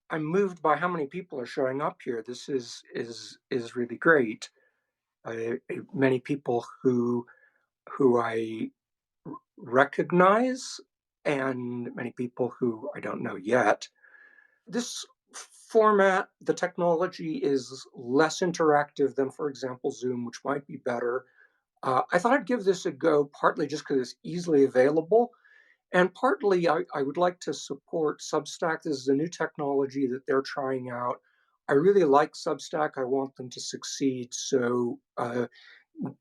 I'm moved by how many people are showing up here. This is really great. Many people who I recognize, and many people who I don't know yet. This format, the technology is less interactive than, for example, Zoom, which might be better. I thought I'd give this a go, partly just because it's easily available, and partly I would like to support Substack. This is a new technology that they're trying out. I really like Substack. I want them to succeed. So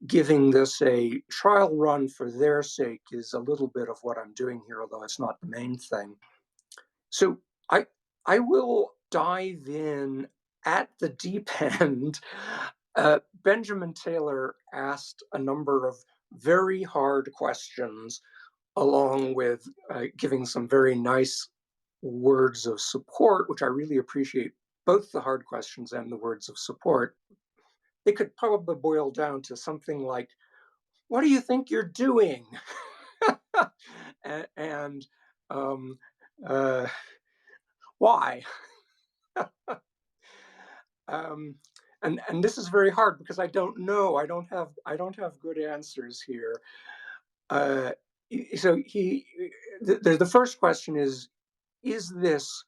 giving this a trial run for their sake is a little bit of what I'm doing here, although it's not the main thing. So I I will dive in at the deep end. Benjamin Taylor asked a number of very hard questions, along with giving some very nice words of support, which I really appreciate. Both the hard questions and the words of support. They could probably boil down to something like, "What do you think you're doing?" and um, uh, why? um, and this is very hard because I don't know. I don't have good answers here. Uh, so the first question is this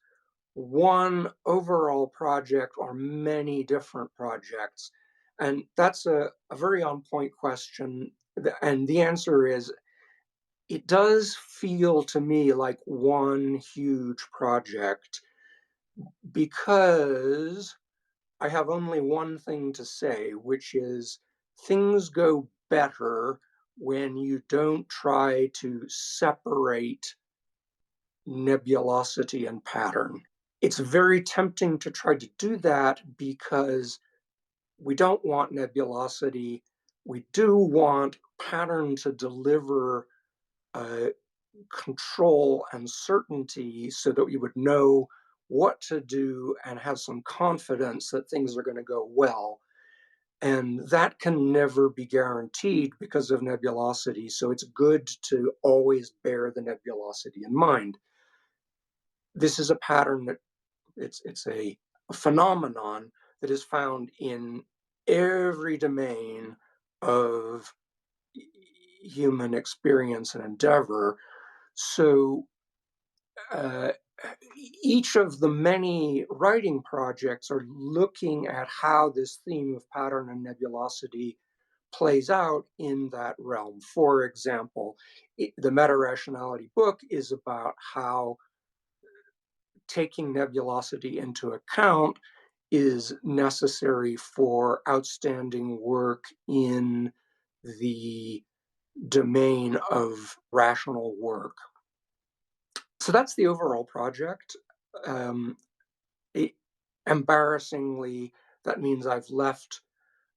one overall project or many different projects? And that's a very on point question. And the answer is it does feel to me like one huge project because I have only one thing to say, which is things go better when you don't try to separate nebulosity and pattern. It's very tempting to try to do that because we don't want nebulosity. We do want pattern to deliver uh, control and certainty so that we would know what to do and have some confidence that things are going to go well. And that can never be guaranteed because of nebulosity. So it's good to always bear the nebulosity in mind. This is a pattern that it's a phenomenon that is found in every domain of human experience and endeavor. So uh, each of the many writing projects are looking at how this theme of pattern and nebulosity plays out in that realm. For example, the meta rationality book is about how taking nebulosity into account is necessary for outstanding work in the domain of rational work. So that's the overall project. Um, it, Embarrassingly, that means I've left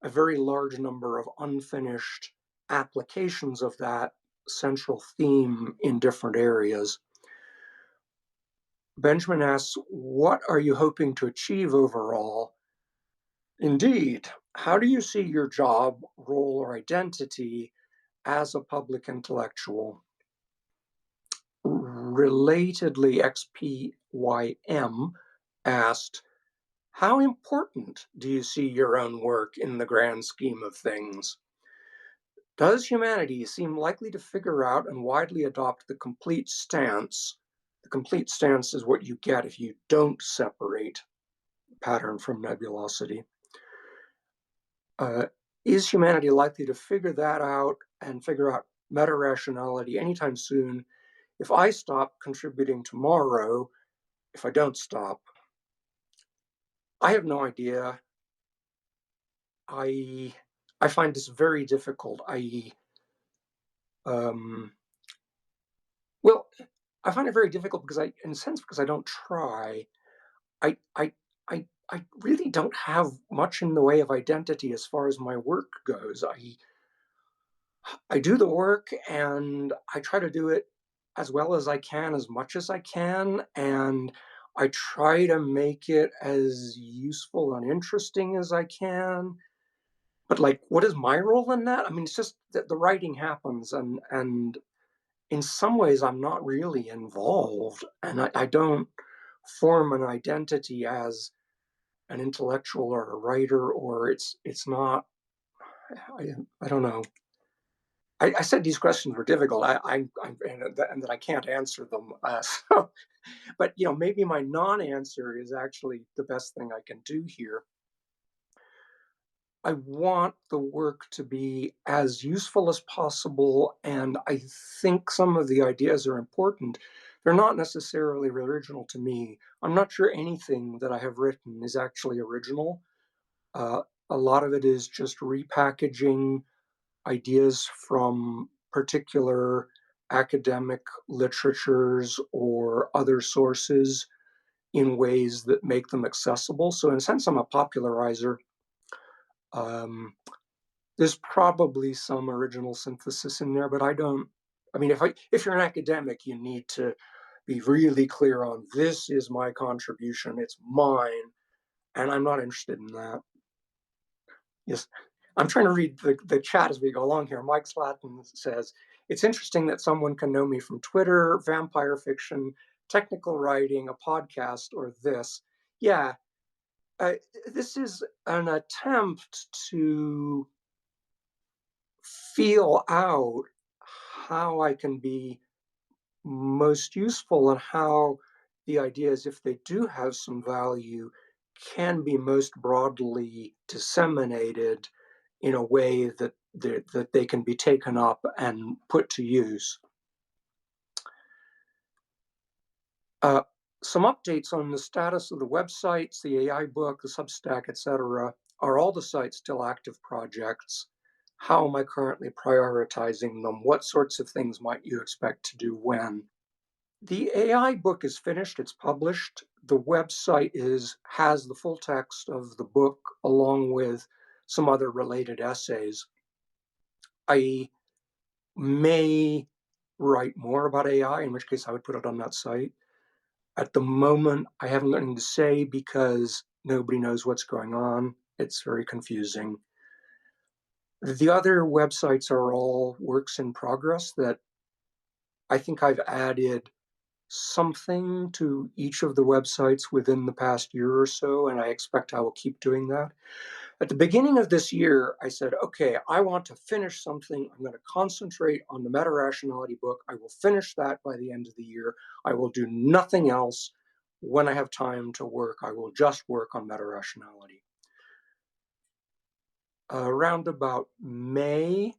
a very large number of unfinished applications of that central theme in different areas. Benjamin asks, what are you hoping to achieve overall? Indeed. How do you see your job, role, or identity as a public intellectual? Relatedly, XPYM asked, how important do you see your own work in the grand scheme of things? Does humanity seem likely to figure out and widely adopt the complete stance? The complete stance is what you get if you don't separate pattern from nebulosity. Uh, is humanity likely to figure that out and figure out meta rationality anytime soon? If I stop contributing tomorrow, if I don't stop, I have no idea. I I find this very difficult. Um, well, I find it very difficult because in a sense, because I don't try. I I I really don't have much in the way of identity as far as my work goes. I do the work and I try to do it as well as I can, as much as I can, and I try to make it as useful and interesting as I can. But like, what is my role in that? I mean, it's just that the writing happens, and in some ways, I'm not really involved, and I don't form an identity as an intellectual or a writer, or it's not. I don't know. I said these questions were difficult. And that I can't answer them. So, but maybe my non-answer is actually the best thing I can do here. I want the work to be as useful as possible, and I think some of the ideas are important. They're not necessarily original to me. I'm not sure anything that I have written is actually original. Uh, a lot of it is just repackaging ideas from particular academic literatures or other sources in ways that make them accessible. So, in a sense, I'm a popularizer. Um, there's probably some original synthesis in there, but I don't. I mean, if you're an academic, you need to be really clear on this is my contribution, it's mine, and I'm not interested in that. Yes, I'm trying to read the chat as we go along here. Mike Slatton says, it's interesting that someone can know me from Twitter, vampire fiction, technical writing, a podcast, or this. Yeah, uh, this is an attempt to feel out how I can be most useful and how the ideas, if they do have some value, can be most broadly disseminated in a way that they can be taken up and put to use. Uh, some updates on the status of the websites, the AI book, the Substack, etc. Are all the sites still active projects? How am I currently prioritizing them? What sorts of things might you expect to do when? The AI book is finished, it's published. The website has the full text of the book along with some other related essays. I may write more about AI, in which case I would put it on that site. At the moment, I haven't got anything to say because nobody knows what's going on. It's very confusing. The other websites are all works in progress that I think I've added something to each of the websites within the past year or so, and I expect I will keep doing that. At the beginning of this year, I said, okay, I want to finish something. I'm going to concentrate on the meta rationality book. I will finish that by the end of the year. I will do nothing else. When I have time to work, I will just work on meta rationality. Around about May,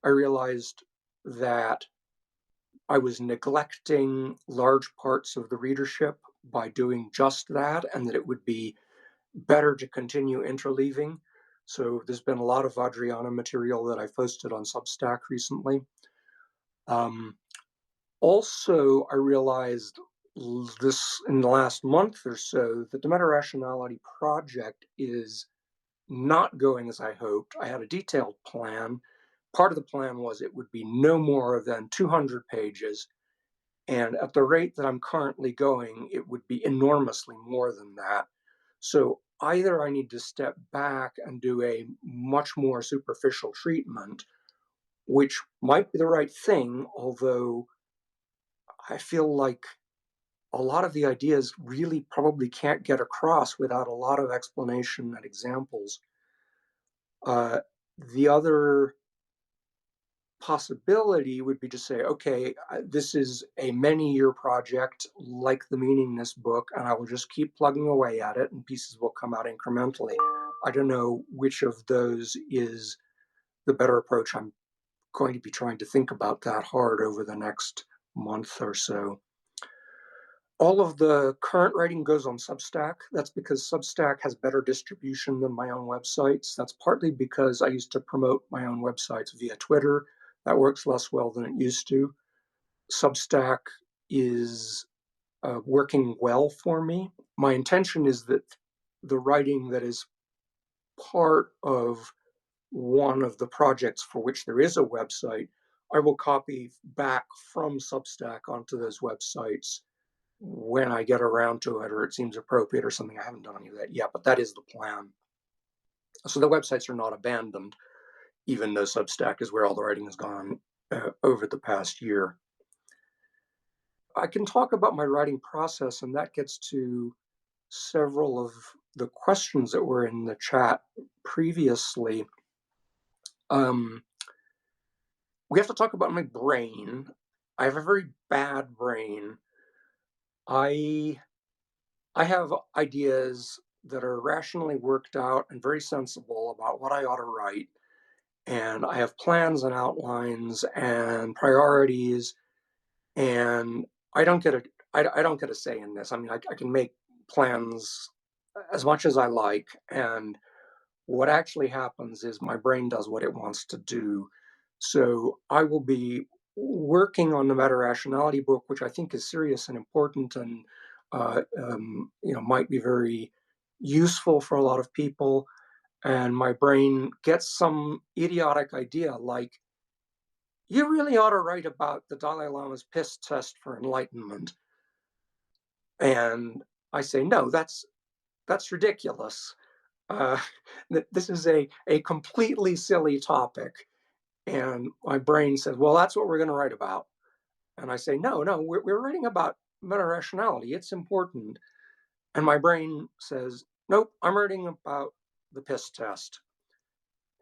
I realized that I was neglecting large parts of the readership by doing just that, and that it would be better to continue interleaving. So there's been a lot of Adriana material that I've posted on Substack recently. Um, Also, I realized this in the last month or so that the meta rationality project is not going as I hoped. I had a detailed plan. Part of the plan was it would be no more than 200 pages. And at the rate that I'm currently going, it would be enormously more than that. So either I need to step back and do a much more superficial treatment, which might be the right thing, although I feel like a lot of the ideas really probably can't get across without a lot of explanation and examples. The other possibility would be to say, okay, this is a many-year project like the Meaningless book, and I will just keep plugging away at it, and pieces will come out incrementally. I don't know which of those is the better approach. I'm going to be trying to think about that hard over the next month or so. All of the current writing goes on Substack. That's because Substack has better distribution than my own websites. That's partly because I used to promote my own websites via Twitter. That works less well than it used to. Substack is working well for me. My intention is that the writing that is part of one of the projects for which there is a website, I will copy back from Substack onto those websites when I get around to it or it seems appropriate or something. I haven't done any of that yet, but that is the plan. So the websites are not abandoned, even though Substack is where all the writing has gone over the past year. I can talk about my writing process, and that gets to several of the questions that were in the chat previously. Um, we have to talk about my brain. I have a very bad brain. I I have ideas that are rationally worked out and very sensible about what I ought to write, and I have plans and outlines and priorities, and I don't get a I don't get a say in this. I mean, I can make plans as much as I like, and what actually happens is my brain does what it wants to do. So I will be working on the meta rationality book, which I think is serious and important, and might be very useful for a lot of people. And my brain gets some idiotic idea like, you really ought to write about the Dalai Lama's piss test for enlightenment. And I say, no, that's ridiculous. Uh, this is a completely silly topic. And my brain says, well, that's what we're going to write about. And I say, no, no, we're writing about meta rationality. It's important. And my brain says, nope, I'm writing about the piss test.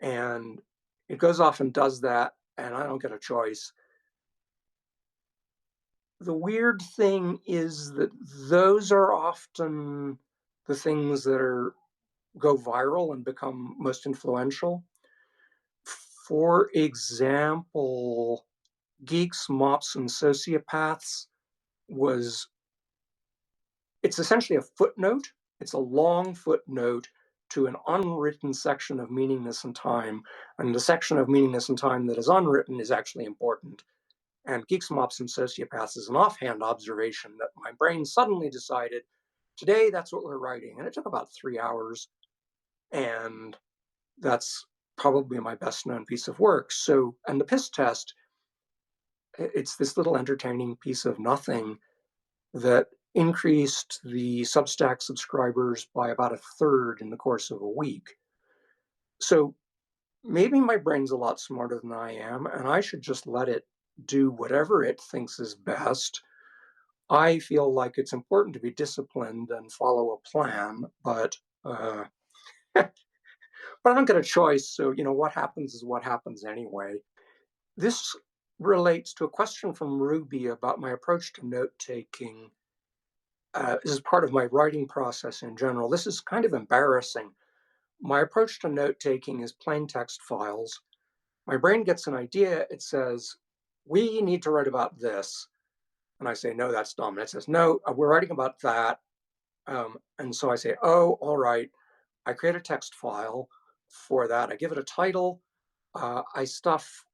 And it goes off and does that. And I don't get a choice. The weird thing is that those are often the things that go viral and become most influential. For example, Geeks, Mops, and Sociopaths was it's essentially a footnote. It's a long footnote to an unwritten section of Meaningless in Time, and the section of Meaningless in Time that is unwritten is actually important. And Geeks, Mops, and Sociopaths is an offhand observation that my brain suddenly decided, today that's what we're writing. And it took about 3 hours, and that's probably my best known piece of work. So, and the piss test, it's this little entertaining piece of nothing that increased the Substack subscribers by about a third in the course of a week. So maybe my brain's a lot smarter than I am, and I should just let it do whatever it thinks is best. I feel like it's important to be disciplined and follow a plan, but but I don't get a choice. So what happens is what happens anyway. This relates to a question from Ruby about my approach to note taking. This is part of my writing process in general. This is kind of embarrassing. My approach to note taking is plain text files. My brain gets an idea. It says, we need to write about this. And I say, no, that's dumb. And it says, no, we're writing about that. And so I say, oh, all right. I create a text file for that. I give it a title. I stuff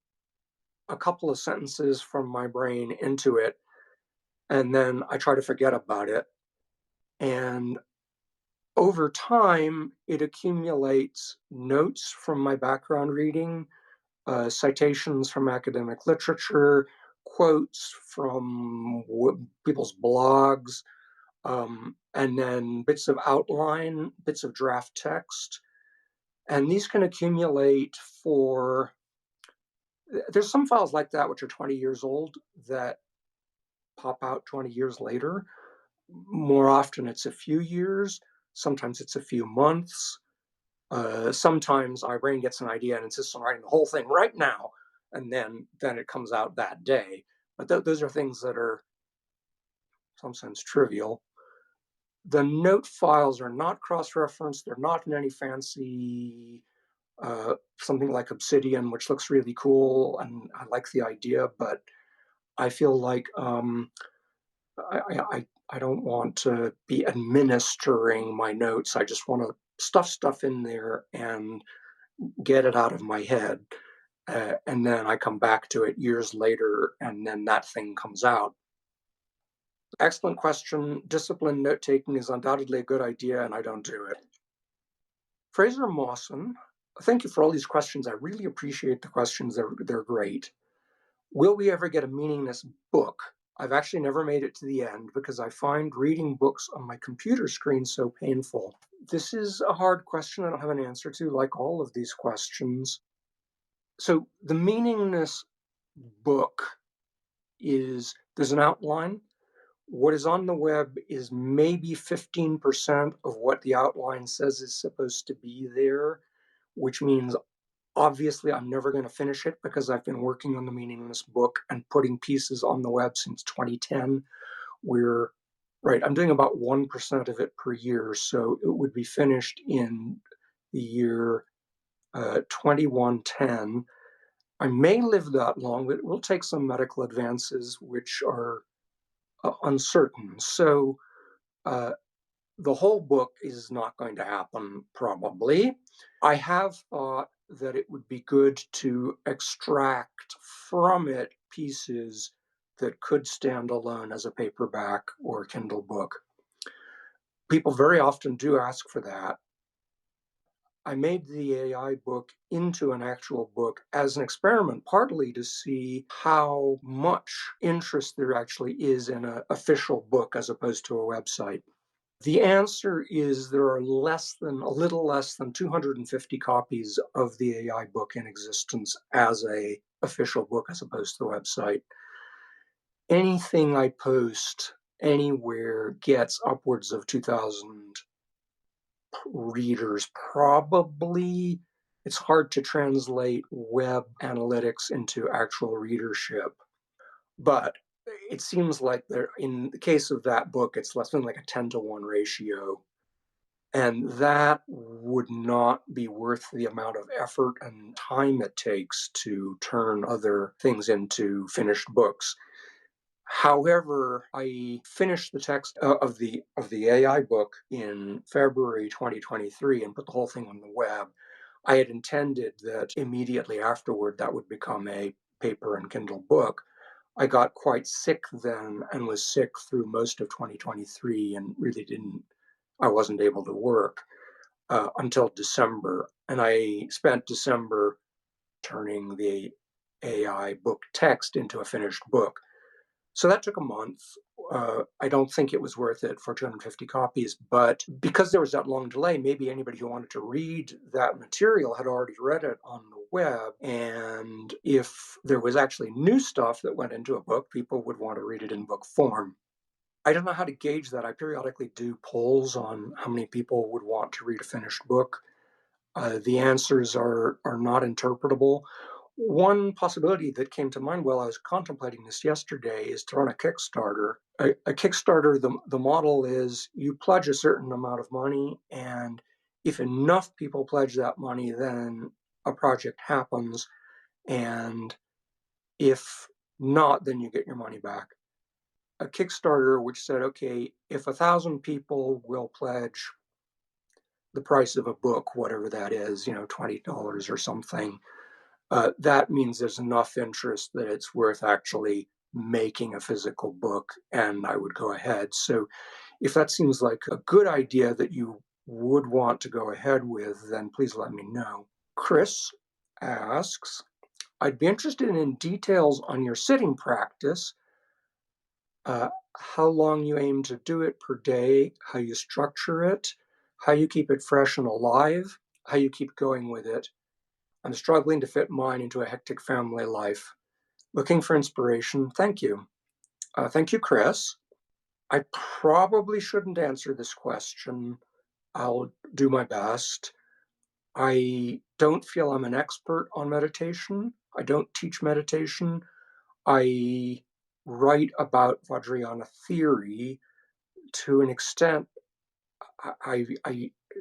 a couple of sentences from my brain into it. And then I try to forget about it. And over time, it accumulates notes from my background reading, citations from academic literature, quotes from people's blogs, and then bits of outline, bits of draft text. And these can accumulate for, there's some files like that which are 20 years old that pop out 20 years later. More often it's a few years, sometimes it's a few months. Sometimes our brain gets an idea and insists on writing the whole thing right now, and then it comes out that day. But those are things that are, in some sense, trivial. The note files are not cross-referenced. They're not in any fancy something like Obsidian, which looks really cool, and I like the idea, but I feel like I don't want to be administering my notes. I just want to stuff in there and get it out of my head. And then I come back to it years later, and then that thing comes out. Excellent question. Disciplined note taking is undoubtedly a good idea, and I don't do it. Fraser Mawson, thank you for all these questions. I really appreciate the questions. They're great. Will we ever get a meaningless book? I've actually never made it to the end because I find reading books on my computer screen so painful. This is a hard question I don't have an answer to, like all of these questions. So the meaningless book is, there's an outline. What is on the web is maybe 15% of what the outline says is supposed to be there, which means obviously I'm never going to finish it because I've been working on the meaningless book and putting pieces on the web since 2010. We're right, I'm doing about 1% of it per year, so it would be finished in the year 2110. I may live that long, but it will take some medical advances which are uncertain. So uh, the whole book is not going to happen, probably. I have thought that it would be good to extract from it pieces that could stand alone as a paperback or Kindle book. People very often do ask for that. I made the AI book into an actual book as an experiment, partly to see how much interest there actually is in an official book as opposed to a website. The answer is there are a little less than 250 copies of the AI book in existence as a official book as opposed to the website. Anything I post anywhere gets upwards of 2,000 readers. Probably it's hard to translate web analytics into actual readership, but it seems like there, in the case of that book, it's less than like a 10-to-1 ratio. And that would not be worth the amount of effort and time it takes to turn other things into finished books. However, I finished the text of the AI book in February 2023 and put the whole thing on the web. I had intended that immediately afterward that would become a paper and Kindle book. I got quite sick then and was sick through most of 2023 and really I wasn't able to work until December. And I spent December turning the AI book text into a finished book. So that took a month. I don't think it was worth it for 250 copies, but because there was that long delay, maybe anybody who wanted to read that material had already read it on the web. And if there was actually new stuff that went into a book, people would want to read it in book form. I don't know how to gauge that. I periodically do polls on how many people would want to read a finished book. The answers are not interpretable. One possibility that came to mind while I was contemplating this yesterday is to run a Kickstarter. A Kickstarter, the model is you pledge a certain amount of money, and if enough people pledge that money, then a project happens, and if not, then you get your money back. A Kickstarter which said, okay, if 1,000 people will pledge the price of a book, whatever that is, $20 or something, that means there's enough interest that it's worth actually making a physical book, and I would go ahead. So if that seems like a good idea that you would want to go ahead with, then please let me know. Chris asks, I'd be interested in details on your sitting practice, how long you aim to do it per day, how you structure it, how you keep it fresh and alive, how you keep going with it. I'm struggling to fit mine into a hectic family life. Looking for inspiration. Thank you. Thank you, Chris. I probably shouldn't answer this question. I'll do my best. I don't feel I'm an expert on meditation. I don't teach meditation. I write about Vajrayana theory to an extent. I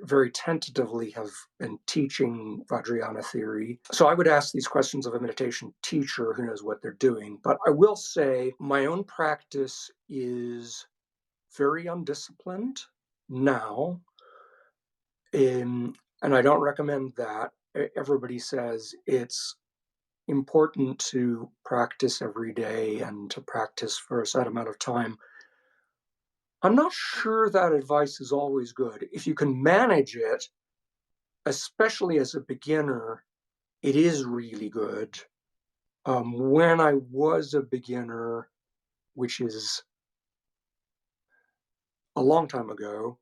very tentatively have been teaching Vajrayana theory. So I would ask these questions of a meditation teacher who knows what they're doing. But I will say my own practice is very undisciplined now. And I don't recommend that. Everybody says it's important to practice every day and to practice for a set amount of time. I'm not sure that advice is always good. If you can manage it, especially as a beginner, it is really good. When I was a beginner, which is a long time ago,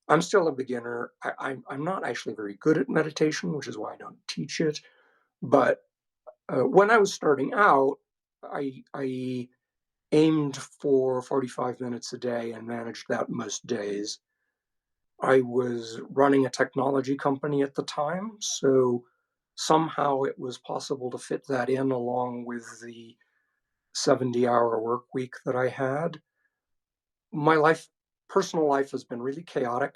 I'm still a beginner. I'm not actually very good at meditation, which is why I don't teach it. But when I was starting out, I aimed for 45 minutes a day and managed that most days. I was running a technology company at the time, so somehow it was possible to fit that in along with the 70-hour work week that I had. My personal life has been really chaotic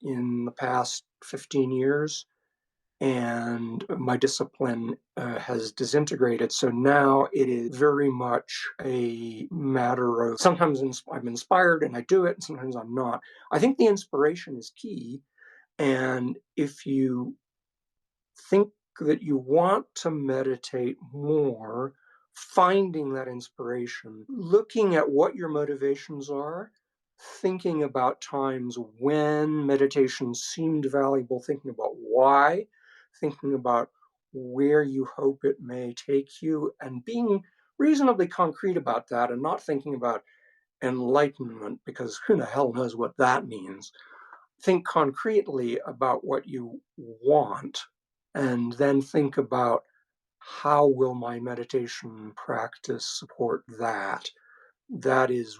in the past 15 years, and my discipline has disintegrated. So now it is very much a matter of sometimes I'm inspired and I do it, and sometimes I'm not. I think the inspiration is key. And if you think that you want to meditate more, finding that inspiration, looking at what your motivations are, thinking about times when meditation seemed valuable, thinking about why, thinking about where you hope it may take you, and being reasonably concrete about that and not thinking about enlightenment, because who the hell knows what that means. Think concretely about what you want and then think about how will my meditation practice support that. That is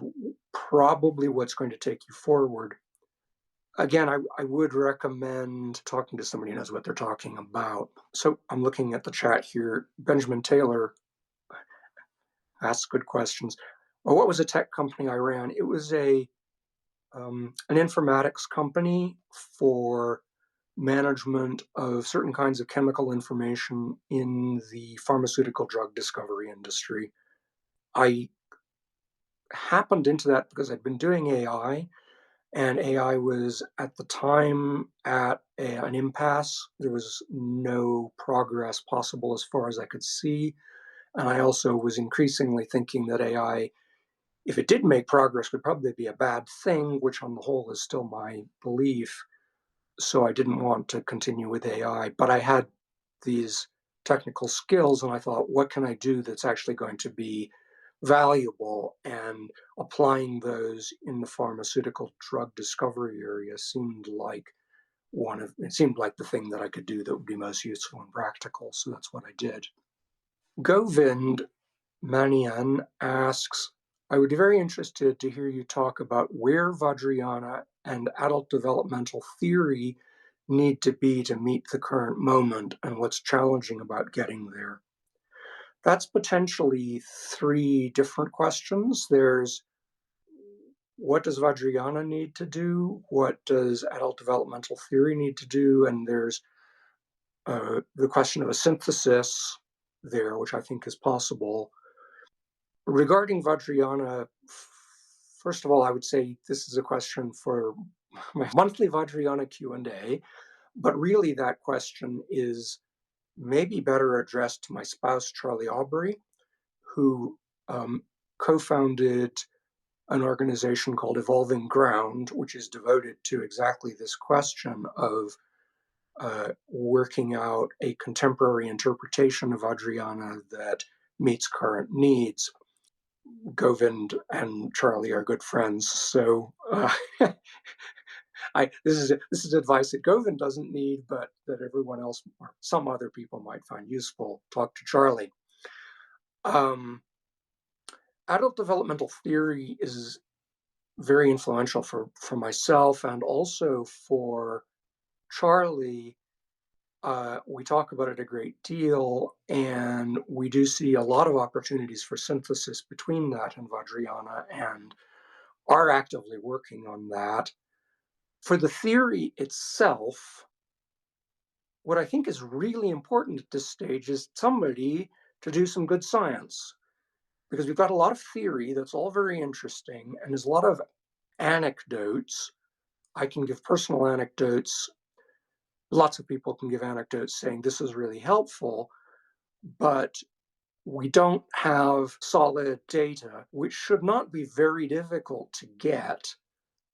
probably what's going to take you forward. Again, I would recommend talking to somebody who knows what they're talking about. So I'm looking at the chat here. Benjamin Taylor asks good questions. Well, what was a tech company I ran? It was an informatics company for management of certain kinds of chemical information in the pharmaceutical drug discovery industry. I happened into that because I'd been doing AI, and AI was at the time at an impasse. There was no progress possible as far as I could see. And I also was increasingly thinking that AI, if it did make progress, would probably be a bad thing, which on the whole is still my belief. So I didn't want to continue with AI, but I had these technical skills and I thought, what can I do that's actually going to be valuable? And applying those in the pharmaceutical drug discovery area seemed like the thing that I could do that would be most useful and practical. So that's what I did. Govind Manian asks, I would be very interested to hear you talk about where Vajrayana and adult developmental theory need to be to meet the current moment and what's challenging about getting there. That's potentially three different questions. There's what does Vajrayana need to do? What does adult developmental theory need to do? And there's the question of a synthesis there, which I think is possible. Regarding Vajrayana, first of all, I would say this is a question for my monthly Vajrayana Q&A, but really that question is maybe better addressed to my spouse, Charlie Aubrey, who co-founded an organization called Evolving Ground, which is devoted to exactly this question of working out a contemporary interpretation of Vajrayana that meets current needs. Govind and Charlie are good friends, so this is advice that Govind doesn't need, but that everyone else or some other people might find useful. Talk to Charlie. Adult developmental theory is very influential for myself and also for Charlie. We talk about it a great deal, and we do see a lot of opportunities for synthesis between that and Vajrayana, and are actively working on that. For the theory itself, what I think is really important at this stage is somebody to do some good science, because we've got a lot of theory that's all very interesting, and there's a lot of anecdotes. I can give personal anecdotes. Lots of people can give anecdotes saying this is really helpful, but we don't have solid data, which should not be very difficult to get.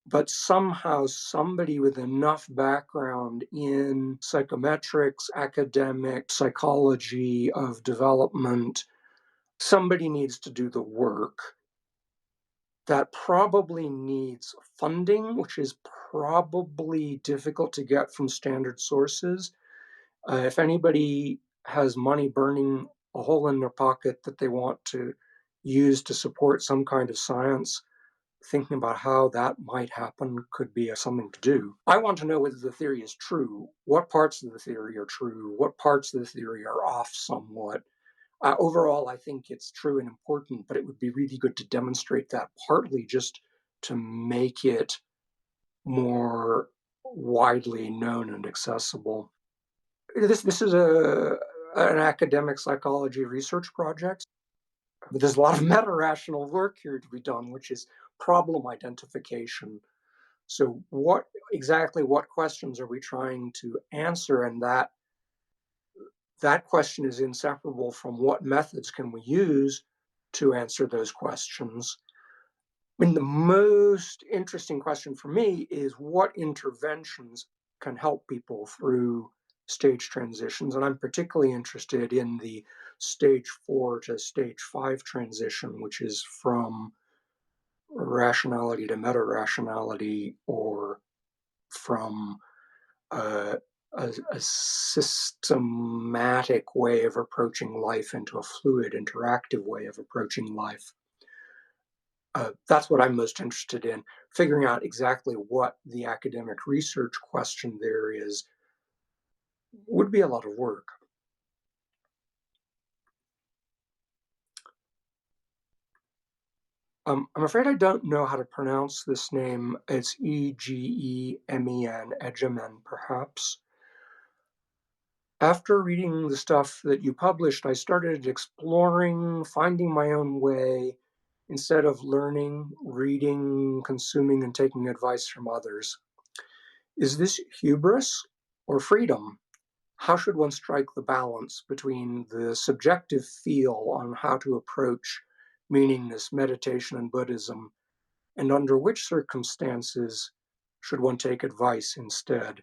But somehow somebody with enough background in psychometrics, academic psychology of development, somebody needs to do the work. That probably needs funding, which is probably difficult to get from standard sources. If anybody has money burning a hole in their pocket that they want to used to support some kind of science, thinking about how that might happen could be something to do. I want to know whether the theory is true, what parts of the theory are true, what parts of the theory are off somewhat. Overall, I think it's true and important, but it would be really good to demonstrate that, partly just to make it more widely known and accessible. This is an academic psychology research project, but there's a lot of meta-rational work here to be done, which is problem identification. So what questions are we trying to answer? And that question is inseparable from what methods can we use to answer those questions. I mean, the most interesting question for me is what interventions can help people through stage transitions. And I'm particularly interested in the stage 4 to stage 5 transition, which is from rationality to meta-rationality, or from a, a systematic way of approaching life into a fluid, interactive way of approaching life. That's what I'm most interested in. Figuring out exactly what the academic research question there is would be a lot of work. I'm afraid I don't know how to pronounce this name. It's Egemen, Egemen, perhaps. After reading the stuff that you published, I started exploring, finding my own way, instead of learning, reading, consuming, and taking advice from others. Is this hubris or freedom? How should one strike the balance between the subjective feel on how to approach meaningless meditation and Buddhism, and under which circumstances should one take advice instead?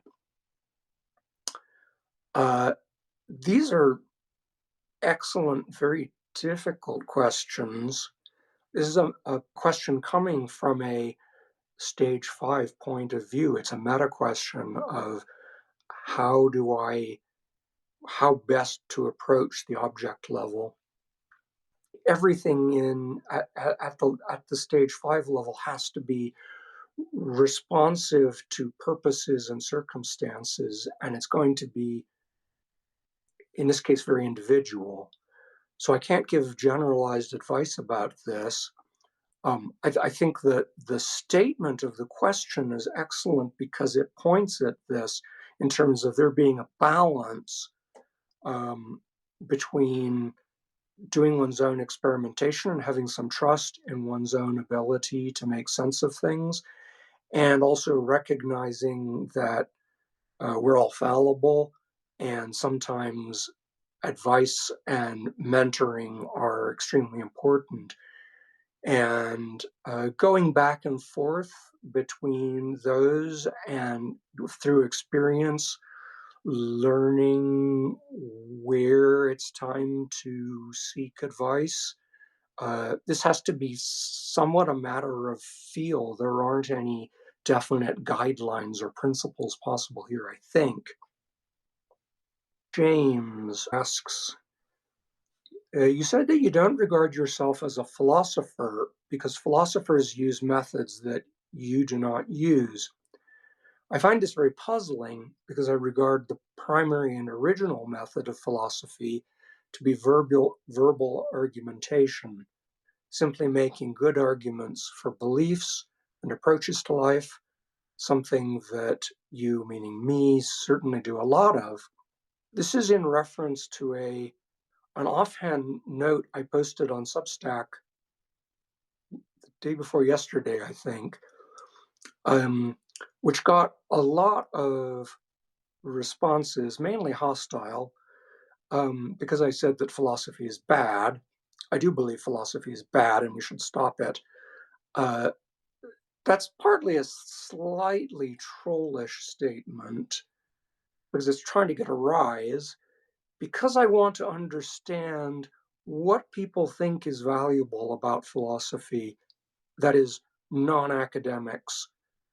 These are excellent, very difficult questions. This is a question coming from a stage 5 point of view. It's a meta question of how best to approach the object level. Everything at the stage 5 level has to be responsive to purposes and circumstances, and it's going to be, in this case, very individual. So I can't give generalized advice about this. I think that the statement of the question is excellent because it points at this in terms of there being a balance between doing one's own experimentation and having some trust in one's own ability to make sense of things, and also recognizing that we're all fallible, and sometimes advice and mentoring are extremely important. And going back and forth between those and through experience, learning where it's time to seek advice. This has to be somewhat a matter of feel. There aren't any definite guidelines or principles possible here, I think. James asks, you said that you don't regard yourself as a philosopher because philosophers use methods that you do not use. I find this very puzzling because I regard the primary and original method of philosophy to be verbal argumentation, simply making good arguments for beliefs and approaches to life, something that you, meaning me, certainly do a lot of. This is in reference to an offhand note I posted on Substack the day before yesterday, I think, which got a lot of responses, mainly hostile, because I said that philosophy is bad. I do believe philosophy is bad and we should stop it. That's partly a slightly trollish statement because it's trying to get a rise, because I want to understand what people think is valuable about philosophy that is non-academics.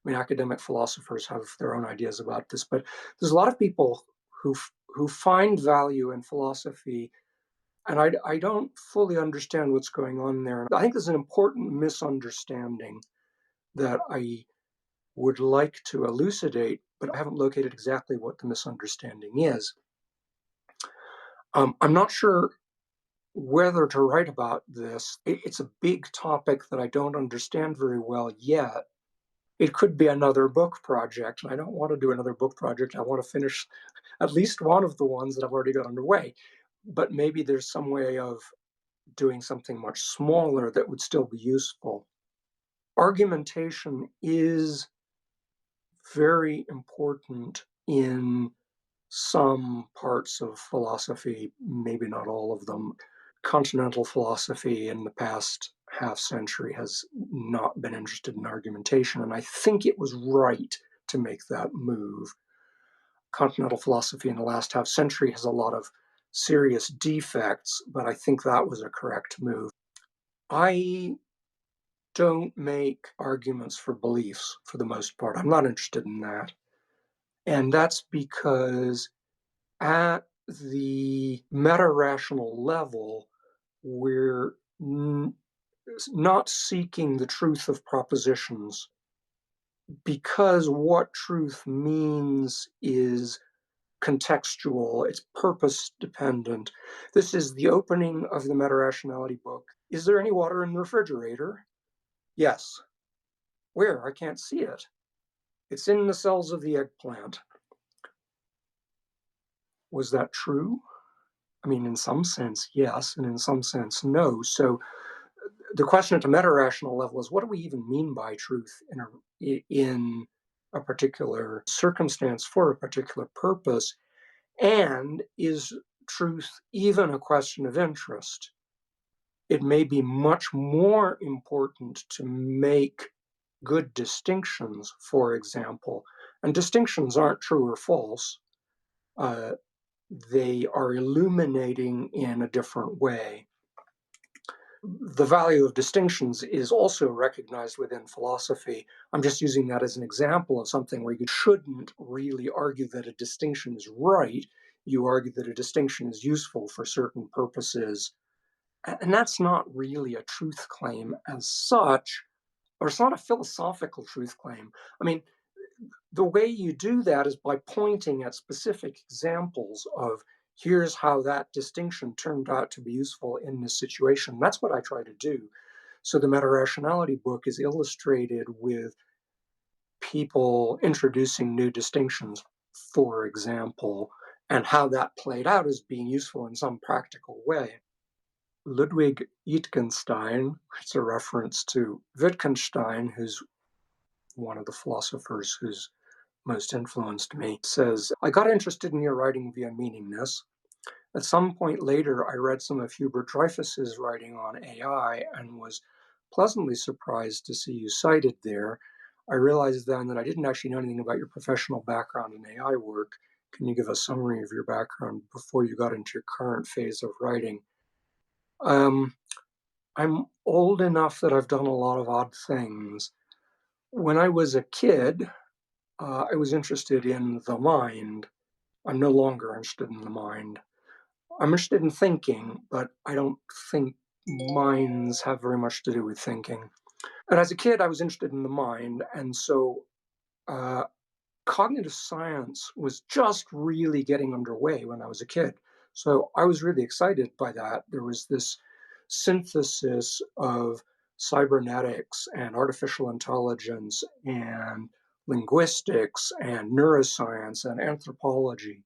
I mean, academic philosophers have their own ideas about this, but there's a lot of people who find value in philosophy And I don't fully understand what's going on there. I think there's an important misunderstanding that I would like to elucidate, but I haven't located exactly what the misunderstanding is. I'm not sure whether to write about this. It's a big topic that I don't understand very well yet. It could be another book project, and I don't want to do another book project. I want to finish at least one of the ones that I've already got underway. But maybe there's some way of doing something much smaller that would still be useful. Argumentation is very important in some parts of philosophy, maybe not all of them. Continental philosophy in the past half century has not been interested in argumentation, and I think it was right to make that move. Continental philosophy in the last half century has a lot of serious defects, but I think that was a correct move. I don't make arguments for beliefs for the most part. I'm not interested in that. And that's because at the meta-rational level, we're not seeking the truth of propositions, because what truth means is contextual, it's purpose dependent. This is the opening of the meta-rationality book. Is there any water in the refrigerator? Yes. Where? I can't see it. It's in the cells of the eggplant. Was that true? I mean, in some sense, yes, and in some sense, no. So the question at the meta-rational level is, what do we even mean by truth in a particular circumstance for a particular purpose? And is truth even a question of interest? It may be much more important to make good distinctions, for example. And distinctions aren't true or false. They are illuminating in a different way. The value of distinctions is also recognized within philosophy. I'm just using that as an example of something where you shouldn't really argue that a distinction is right. You argue that a distinction is useful for certain purposes. And that's not really a truth claim as such, or it's not a philosophical truth claim. I mean, the way you do that is by pointing at specific examples of, here's how that distinction turned out to be useful in this situation. That's what I try to do. So the meta-rationality book is illustrated with people introducing new distinctions, for example, and how that played out as being useful in some practical way. Ludwig Wittgenstein, it's a reference to Wittgenstein, who's one of the philosophers who's most influenced me, says, I got interested in your writing via meaningness. At some point later, I read some of Hubert Dreyfus's writing on AI and was pleasantly surprised to see you cited there. I realized then that I didn't actually know anything about your professional background in AI work. Can you give a summary of your background before you got into your current phase of writing? I'm old enough that I've done a lot of odd things. When I was a kid, I was interested in the mind. I'm no longer interested in the mind. I'm interested in thinking, but I don't think minds have very much to do with thinking. And as a kid, I was interested in the mind. And so uh, cognitive science was just really getting underway when I was a kid. So I was really excited by that. There was this synthesis of cybernetics and artificial intelligence and linguistics and neuroscience and anthropology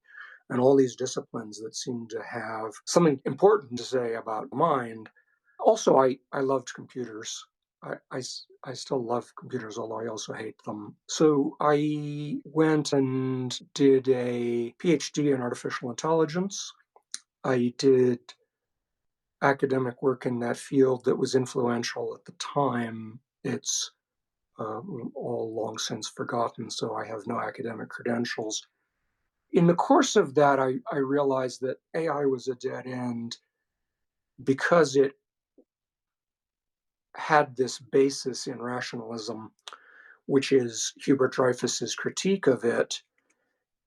and all these disciplines that seemed to have something important to say about mind. Also, I loved computers. I still love computers, although I also hate them. So I went and did a PhD in artificial intelligence. I did academic work in that field that was influential at the time. It's all long since forgotten, so I have no academic credentials. In the course of that, I realized that AI was a dead end because it had this basis in rationalism, which is Hubert Dreyfus's critique of it.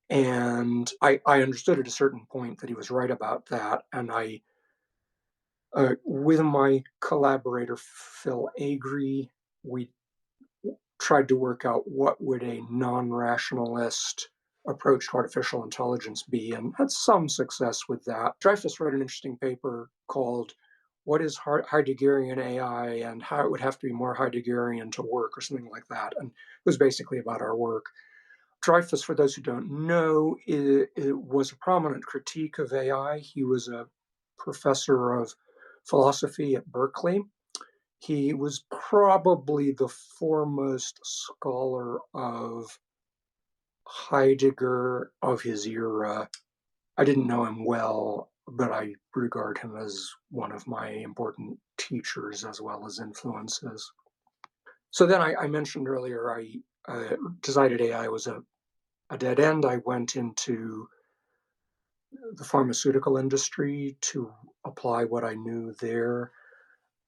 And I understood at a certain point that he was right about that. And I With my collaborator, Phil Agri, we tried to work out what would a non-rationalist approach to artificial intelligence be, and had some success with that. Dreyfus wrote an interesting paper called "What is Heideggerian AI and How It Would Have to Be More Heideggerian to Work," or something like that, and it was basically about our work. Dreyfus, for those who don't know, it was a prominent critique of AI. He was a professor of philosophy at Berkeley. He was probably the foremost scholar of Heidegger of his era. I didn't know him well, but I regard him as one of my important teachers as well as influences. So then I mentioned earlier, I decided AI was a dead end. I went into the pharmaceutical industry to apply what I knew there.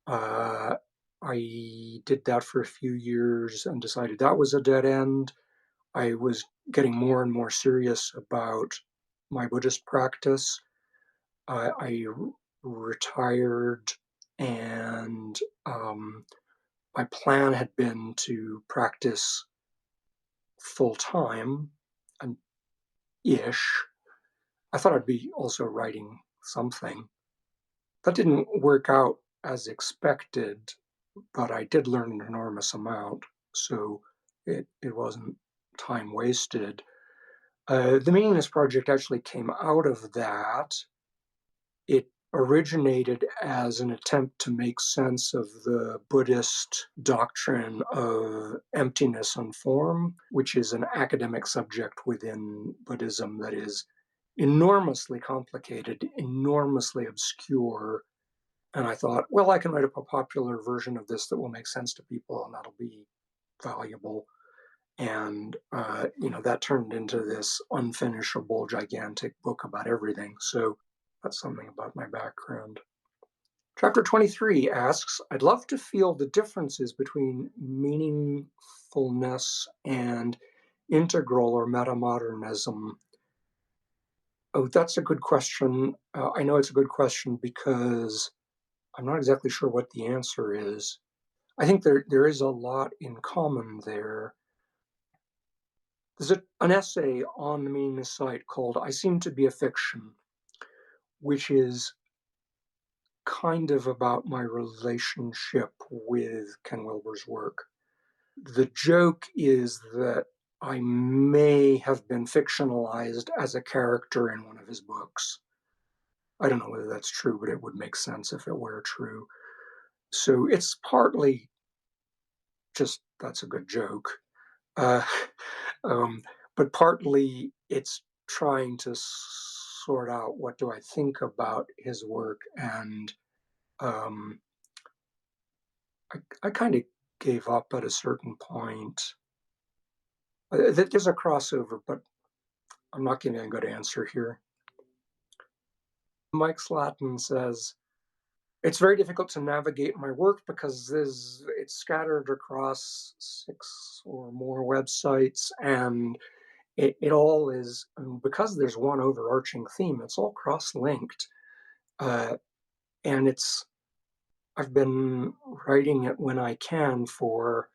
Uh, I did that for a few years and decided that was a dead end. I was getting more and more serious about my Buddhist practice. I retired, and my plan had been to practice full time and ish. I thought I'd be also writing something. That didn't work out as expected, but I did learn an enormous amount, so it wasn't time wasted. The Meaningless Project actually came out of that. It originated as an attempt to make sense of the Buddhist doctrine of emptiness and form, which is an academic subject within Buddhism that is enormously complicated, enormously obscure. And I thought, well, I can write up a popular version of this that will make sense to people, and that'll be valuable. And that turned into this unfinishable, gigantic book about everything. So that's something about my background. Chapter 23 asks, I'd love to feel the differences between meaningfulness and integral or metamodernism. Oh, that's a good question. I know it's a good question because I'm not exactly sure what the answer is. I think there is a lot in common there. There's an essay on the Meaningless site called I Seem to Be a Fiction, which is kind of about my relationship with Ken Wilber's work. The joke is that I may have been fictionalized as a character in one of his books. I don't know whether that's true, but it would make sense if it were true. So it's partly just that's a good joke. Uh, um, but partly it's trying to sort out what do I think about his work, and um, I kind of gave up at a certain point. There's a crossover, but I'm not giving a good answer here. Mike Slatton says, it's very difficult to navigate my work because it's scattered across 6 or more websites, and it all is, because there's one overarching theme, it's all cross-linked. And I've been writing it when I can for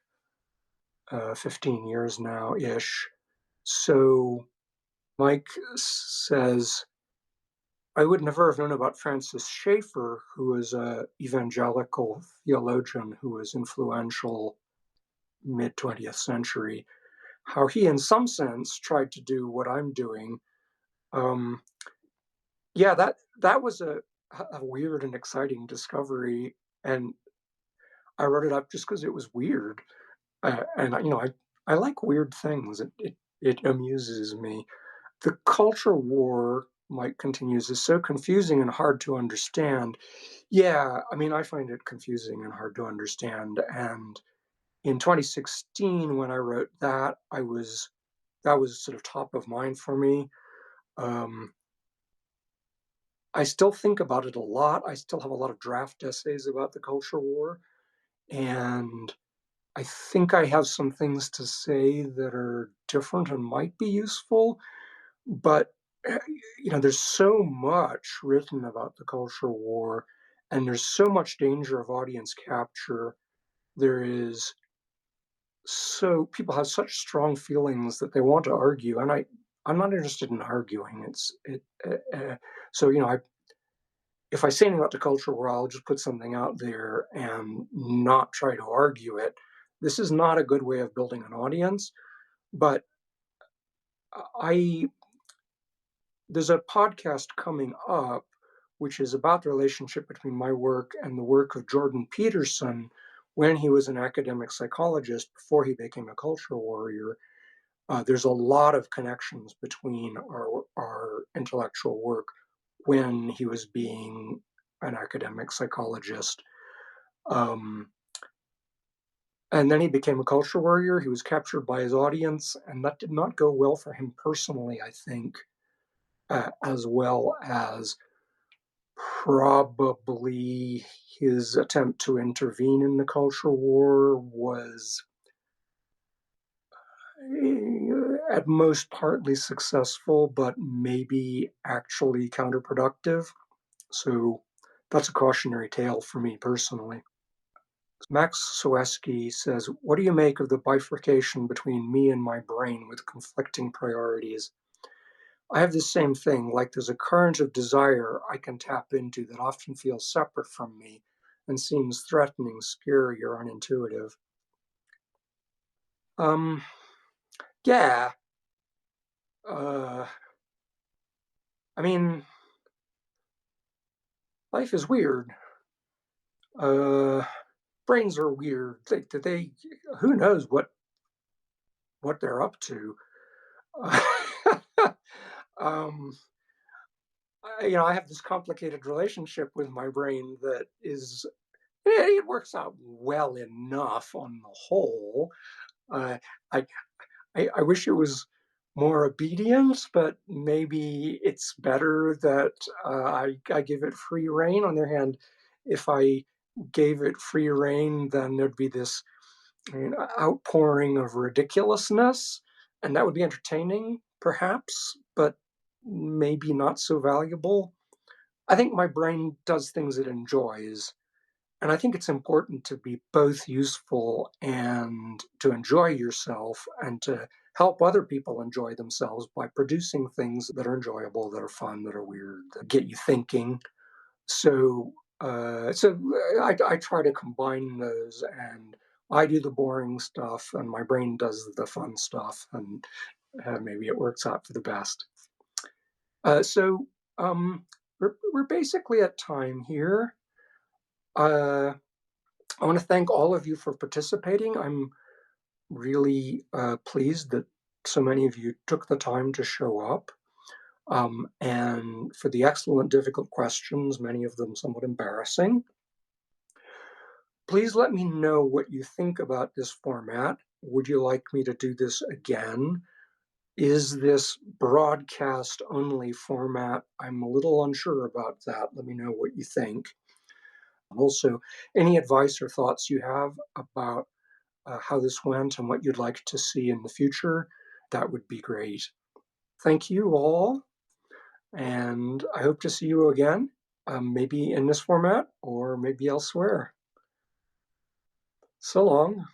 15 years now-ish. So Mike says, I would never have known about Francis Schaeffer, who is an evangelical theologian who was influential mid-20th century, how he, in some sense, tried to do what I'm doing. Yeah, that was a weird and exciting discovery, and I wrote it up just because it was weird. And I like weird things. It amuses me. The culture war, Mike continues, is so confusing and hard to understand. Yeah, I mean, I find it confusing and hard to understand. And in 2016, when I wrote that, that was sort of top of mind for me. I still think about it a lot. I still have a lot of draft essays about the culture war, and I think I have some things to say that are different and might be useful, but there's so much written about the culture war, And there's so much danger of audience capture. There is so people have such strong feelings that they want to argue, and I'm not interested in arguing. So if I say anything about the culture war, I'll just put something out there and not try to argue it. This is not a good way of building an audience. But I there's a podcast coming up which is about the relationship between my work and the work of Jordan Peterson when he was an academic psychologist before he became a culture warrior. There's a lot of connections between our intellectual work when he was being an academic psychologist. Um, and then he became a culture warrior. He was captured by his audience, and that did not go well for him personally, I think, as well as probably his attempt to intervene in the culture war was at most partly successful, but maybe actually counterproductive. So that's a cautionary tale for me personally. Max Soeski says, what do you make of the bifurcation between me and my brain with conflicting priorities? I have the same thing, like there's a current of desire I can tap into that often feels separate from me and seems threatening, scary, or unintuitive. Um, yeah. Uh, I mean, life is weird. Uh, Brains are weird. Who knows what they're up to. um, I have this complicated relationship with my brain that is it works out well enough on the whole. Uh, I, I wish it was more obedient, but maybe it's better that I give it free rein. On the other hand, if I gave it free rein, then there'd be this outpouring of ridiculousness, and that would be entertaining, perhaps, but maybe not so valuable. I think my brain does things it enjoys. And I think it's important to be both useful and to enjoy yourself and to help other people enjoy themselves by producing things that are enjoyable, that are fun, that are weird, that get you thinking. So I try to combine those, and I do the boring stuff, and my brain does the fun stuff, and maybe it works out for the best. So we're basically at time here. Uh, I want to thank all of you for participating. I'm really pleased that so many of you took the time to show up, and for the excellent, difficult questions, many of them somewhat embarrassing. Please let me know what you think about this format. Would you like me to do this again? Is this broadcast only format? I'm a little unsure about that. Let me know what you think. Also, any advice or thoughts you have about how this went and what you'd like to see in the future, that would be great. Thank you all, and I hope to see you again, maybe in this format or maybe elsewhere. So long.